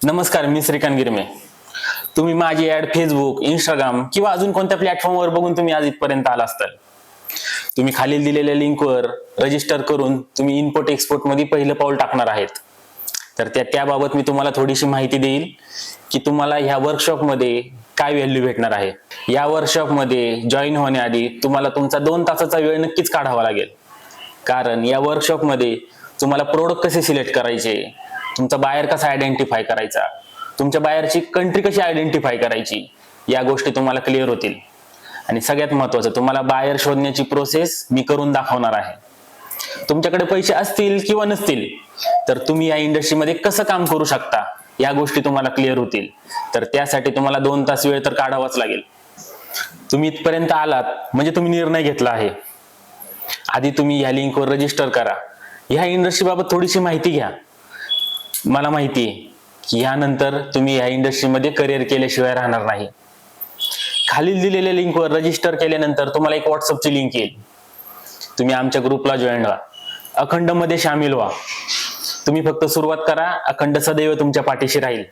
नमस्कार, मी श्रीकांत गिरमे. तुम्ही माझी ऍड फेसबुक, इंस्टाग्राम किंवा अजून कोणत्या प्लॅटफॉर्मवर बघून तुम्ही आज इथपर्यंत आला असताल. तुम्ही खालील दिलेल्या लिंकवर रजिस्टर करून तुम्ही इम्पोर्ट एक्सपोर्ट मध्ये पहिलं पाऊल टाकणार आहेत. तर त्याबाबत मी तुम्हाला थोडीशी माहिती देईल की तुम्हाला ह्या वर्कशॉप मध्ये काय व्हॅल्यू भेटणार आहे. या वर्कशॉप मध्ये जॉईन होण्याआधी तुम्हाला तुमचा 2 तासाचा वेळ नक्कीच काढावा लागेल. कारण या वर्कशॉप मध्ये तुम्हाला प्रोडक्ट कसे सिलेक्ट करायचे, तुमचा बायर कसा आयडेंटिफाय करायचा, तुमच्या बायरची कंट्री कशी आयडेंटिफाय करायची, या गोष्टी तुम्हाला क्लिअर होतील. आणि सगळ्यात महत्त्वाचं, तुम्हाला बायर शोधण्याची प्रोसेस मी करून दाखवणार आहे. तुमच्याकडे पैसे असतील किंवा नसतील तर तुम्ही या इंडस्ट्रीमध्ये कसं काम करू शकता या गोष्टी तुम्हाला क्लिअर होतील. तर त्यासाठी तुम्हाला 2 तास वेळ तर काढावाच लागेल. तुम्ही इथपर्यंत आलात म्हणजे तुम्ही निर्णय घेतला आहे. आधी तुम्ही या लिंकवर रजिस्टर करा. ह्या इंडस्ट्री बाबत थोडीशी माहिती घ्या. मला माहिती आहे की यानंतर तुम्ही ह्या इंडस्ट्रीमध्ये करिअर केल्याशिवाय राहणार नाही. खालील दिलेल्या लिंकवर रजिस्टर केल्यानंतर तुम्हाला एक व्हॉट्सअपची लिंक येईल. तुम्ही आमच्या ग्रुपला जॉईन व्हा, अखंड मध्ये सामील व्हा. तुम्ही फक्त सुरुवात करा, अखंड सदैव तुमच्या पाठीशी राहील.